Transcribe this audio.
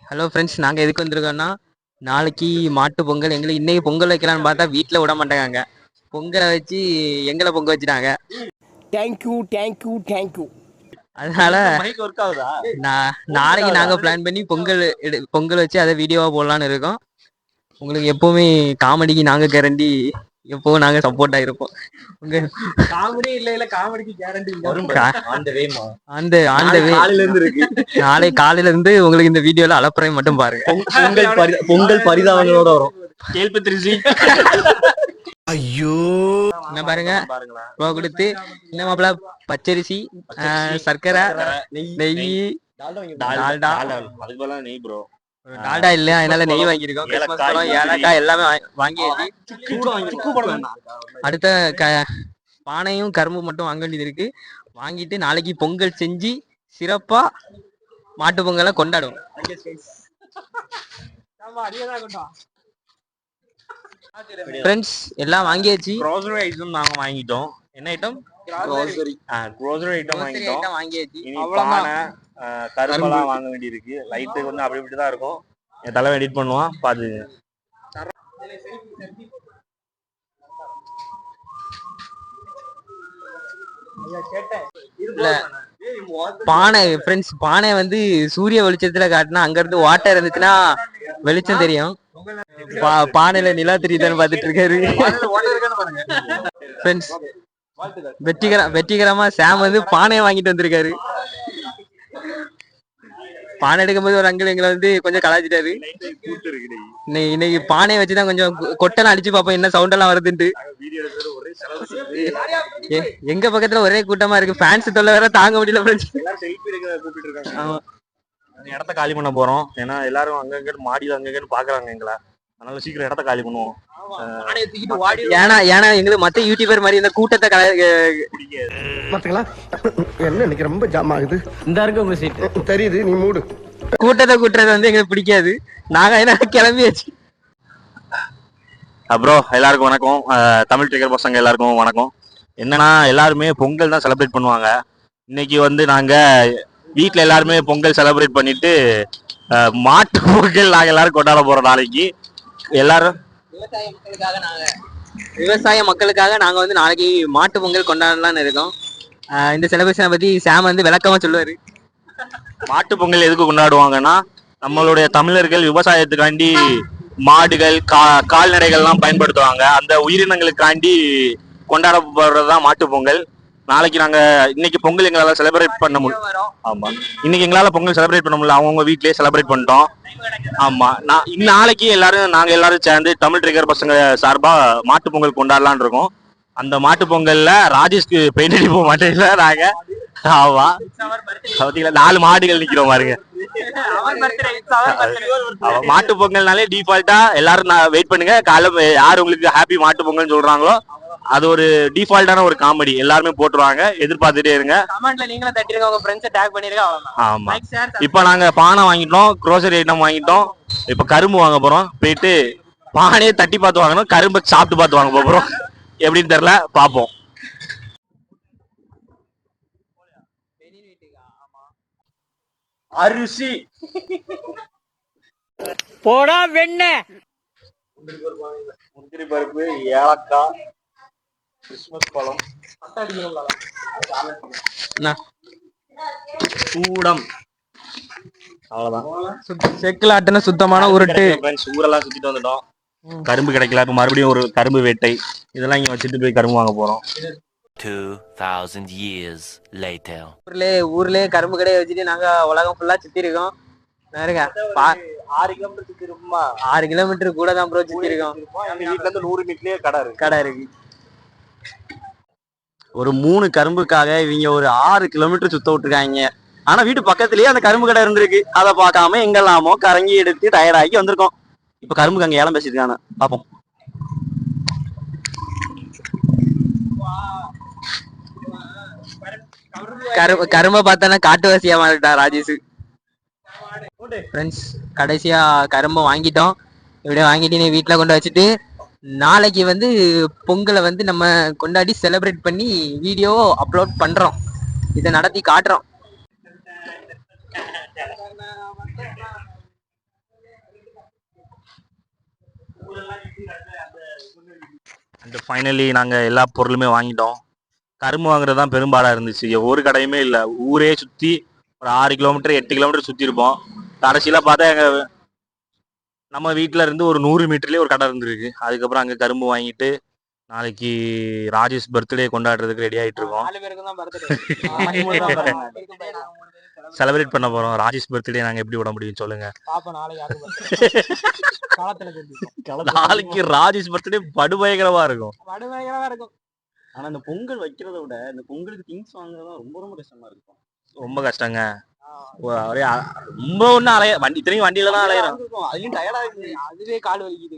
Hello friends, நாங்கள் எதுக்கு வந்திருக்கோம்னா நாளைக்கு மாட்டு பொங்கல். எங்களுக்கு இன்னைக்கு பொங்கல் வைக்கலான்னு பார்த்தா வீட்டில் விட மாட்டேங்காங்க. பொங்கலை வச்சு எங்களை பொங்க வச்சுட்டாங்க. Thank you thank you thank you. அதனால நாளைக்கு நாங்கள் பிளான் பண்ணி பொங்கல் வச்சு அதை வீடியோவாக போடலான்னு இருக்கோம். உங்களுக்கு எப்பவுமே காமெடிக்கு நாங்கள் கேரண்டி, எப்பவும் நாங்கள் சப்போர்ட் ஆகிருப்போம். உங்க காமெடி இல்ல காமெடிக்கு கேரண்டி நாளை காலையில இருந்து உங்களுக்கு இந்த வீடியோல அலப்பறை மட்டும் பாருங்க. பொங்கல் பரிதாபங்களோட வரும். ஐயோ என்ன பாருங்க கொடுத்து என்ன மாப்பிள, பச்சரிசி, சர்க்கரை, நெய், டால்டா இல்ல, அதனால நெய் வாங்கியிருக்கோம். கிறிஸ்மஸ் பழம், ஏலக்காய் எல்லாமே வாங்கியாச்சு. அடுத்த பானையும் கரும்பு மட்டும் வாங்க வேண்டியது இருக்கு. வாங்கிட்டு நாளைக்கு பொங்கல் செஞ்சு சிறப்பா மாட்டு பொங்கலை கொண்டாடுவோம். ஃப்ரெண்ட்ஸ் எல்லாம் வாங்கியாச்சு. க்ரோசரி ஐட்டம் நாங்க வாங்கிட்டோம். என்ன ஐட்டம்? க்ரோசரி ஐட்டம் வாங்கியாச்சு. இனி பானை, கரும்பெல்லாம் வாங்க வேண்டியிருக்கு. லைட்டு வந்து அப்படி இப்படி தான் இருக்கும். என் தலைவன் எடிட் பண்ணுவான், பாத்துங்க. பானை ஃப்ரெண்ட்ஸ், பானை வந்து சூரிய வெளிச்சத்துல காட்டினா அங்க இருந்து வாட்டர் இருந்துச்சுன்னா வெளிச்சம் தெரியும். பானையில நிலா தெரியுதான்னு பாத்துட்டு இருக்காரு. ஃப்ரெண்ட்ஸ், வெற்றிகரமா சாம் வந்து பானையை வாங்கிட்டு வந்திருக்காரு. பானை எடுக்கும்போது ஒரு அங்கிள் எங்களை வந்து கொஞ்சம் கலாச்சிட்டாரு. இன்னைக்கு பானையை வச்சுதான் கொஞ்சம் கொட்டெல்லாம் அடிச்சு பார்ப்போம் என்ன சவுண்ட் எல்லாம் வருதுன்ட்டு. எங்க பக்கத்துல ஒரே கூட்டமா இருக்கு. ஃபேன்ஸ் தொல்லை வேற தாங்க முடியல. இடத்த காலி பண்ண போறோம். ஏன்னா எல்லாரும் அங்க மாடியில அங்க பாக்குறாங்க எங்களை. அதனால சீக்கிரம் இடத்த காலி பண்ணுவோம். ஏன்னா எங்களுக்கு மத்த யூடியூபர் மாதிரி இந்த கூட்டத்தை என்ன இன்னைக்கு ரொம்ப ஜாம் ஆகுது. இந்த இருக்கு உங்க சீட் தெரியுது, நீ மூடு. கூட்டத்தை கூட்டுறது வந்து எங்களுக்கு பிடிக்காது. நாங்க என்ன கிளம்பியாச்சு. அப்புறம் எல்லாருக்கும் வணக்கம். தமிழ் ட்ரிகர் பசங்க எல்லாருக்கும் வணக்கம். என்னன்னா எல்லாருமே பொங்கல் தான் செலிப்ரேட் பண்ணுவாங்க. இன்னைக்கு வந்து நாங்க வீட்டுல எல்லாருமே பொங்கல் செலிப்ரேட் பண்ணிட்டு மாட்டு பொங்கல் நாங்க எல்லாரும் கொண்டாட போறோம். நாளைக்கு எல்லாரும் விவசாய மக்களுக்காக நாங்க வந்து நாளைக்கு மாட்டு பொங்கல் கொண்டாடலாம்னு இருக்கோம். இந்த செலிப்ரேஷனை பத்தி சாம் வந்து விளக்கமா சொல்லுவாரு. மாட்டு பொங்கல் எதுக்கு கொண்டாடுவாங்கன்னா, நம்மளுடைய தமிழர்கள் விவசாயத்துக்காண்டி மாடுகள், கால்நடைகள்லாம் பயன்படுத்துவாங்க. அந்த உயிரினங்களுக்காண்டி கொண்டாடப்படுறதுதான் மாட்டு பொங்கல். நாளைக்கு இன்னைக்கு பொங்கல் எங்களால செலிப்ரேட் பண்ண முடியும். ஆமா, இன்னைக்கு எங்களால பொங்கல் செலிப்ரேட் பண்ண முடியல. அவங்கவுங்க வீட்லயே செலிப்ரேட் பண்ணிட்டோம். ஆமா, நாளைக்கு நாங்க எல்லாரும் சேர்ந்து தமிழ் ட்ரிகர் பசங்க சார்பா மாட்டு பொங்கல் கொண்டாடலான் இருக்கோம். அந்த மாட்டு பொங்கல்ல ராஜேஷ்க்கு பெயிண்ட் அடிப்ப மாட்டேங்கல நாங்க. ஆமா, 4 மாடுகள் நிக்கிறோம் பாருங்க. மாட்டு பொங்கல்னாலே டிஃபால்ட்டா எல்லாரும் வெயிட் பண்ணுங்க. காலைல யாரு உங்களுக்கு ஹாப்பி மாட்டு பொங்கல் சொல்றாங்களோ அது ஒரு டிஃபால்ட்டான ஒரு காமெடி எல்லாருமே போட்டுருவாங்க. எதிர்பார்த்துட்டே இருங்க. ஆமா, இப்ப நாங்க பானை வாங்கிட்டோம், க்ரோசரி ஐட்டம் வாங்கிட்டோம். இப்ப கரும்பு வாங்க போறோம். போயிட்டு பானையே தட்டி பார்த்து வாங்கணும், கரும்பு சாப்பிட்டு பார்த்து வாங்க போறோம். எப்படின்னு தெரியல, பாப்போம். அரிசி போடா வெண்ண, முந்திரி பருப்பு, ஏலக்காய், கிறிஸ்மஸ் பழம், சூடம், அவ்வளவுதான். செக்குல ஆட்டின சுத்தமான உருட்டு. ஊரெல்லாம் சுத்திட்டு வந்துட்டோம். கரும்பு கிடைக்கல. இப்ப மறுபடியும் ஒரு கரும்பு வேட்டை. இதெல்லாம் இங்க வச்சுட்டு போய் கரும்பு வாங்க போறோம். 2000 years later. ஊர்லயே கரும்பு கடையை வச்சுட்டு நாங்க உலகம் ஃபுல்லா சுத்தி இருக்கோம். 6 கிலோமீட்டர் சுத்தி இருக்குமா? 6 கிலோமீட்டர் கூட தான் ப்ரோ சுத்தி இருக்கோம். வீட்டுல இருந்து 100 மீட்டர்லயே கடை இருக்கு. ஒரு 3 கரும்புக்காக இவங்க ஒரு 6 கிலோமீட்டர் சுத்த விட்டுருக்காங்க. ஆனா வீட்டு பக்கத்துலயே அந்த கரும்பு கடை இருந்திருக்கு. அதை பார்க்காம எங்கெல்லாமோ கரங்கி எடுத்து டயர்டாக்கி வந்திருக்கோம். இப்ப கரும்புக்கு அங்க ஏலம் பேசிருக்காங்க, பாப்போம். கரும்பை பார்த்தானா காட்டுவாசியா மாறிட்டா ராஜேஷ். ஃப்ரெண்ட்ஸ், கடைசியா கரும்பை வாங்கிட்டோம். இப்படியே வாங்கிட்டு நீ வீட்டுல கொண்டு வச்சுட்டு நாளைக்கு வந்து பொங்கலை வந்து நம்ம கொண்டாடி செலிப்ரேட் பண்ணி வீடியோ அப்லோட் பண்றோம். இதை நடத்தி காட்டுறோம். அண்ட் ஃபைனலி நாங்கள் எல்லா பொருளுமே வாங்கிட்டோம். கரும்பு வாங்குறது தான் பெரும்பாலாக இருந்துச்சு. ஒரு கடையுமே இல்லை. ஊரே சுற்றி ஒரு 6 கிலோமீட்டர் 8 கிலோமீட்டர் சுற்றி இருப்போம். கடைசியில் பார்த்தா எங்கள் நம்ம வீட்டில் இருந்து ஒரு 100 மீட்டர்லேயே ஒரு கடை இருந்திருக்கு. அதுக்கப்புறம் அங்கே கரும்பு வாங்கிட்டு நாளைக்கு ராஜேஷ் பர்த்டே கொண்டாடுறதுக்கு ரெடி ஆகிட்டு இருக்கோம். செலிப்ரேட் பண்ண போகிறோம். ராஜேஷ் பர்த்டே நாங்கள் எப்படி விட முடியும் சொல்லுங்க. நாளைக்கு ராஜேஷ் பர்த்டே படுபயங்கரமா இருக்கும். ஆனா இந்த பொங்கல் வைக்கிறத விட இந்த பொங்கலுக்கு திங்ஸ் வாங்குறது ரொம்ப ரொம்ப கஷ்டமா இருக்கும். ரொம்ப கஷ்டங்க. ஒரே ரொம்ப ஒன்றும் அலைய வண்டி இத்தனையும் வண்டியில தான் அலையிறோம். அதுலயும் டயர்டா இருக்கு. அதுவே கால் வலிக்குது.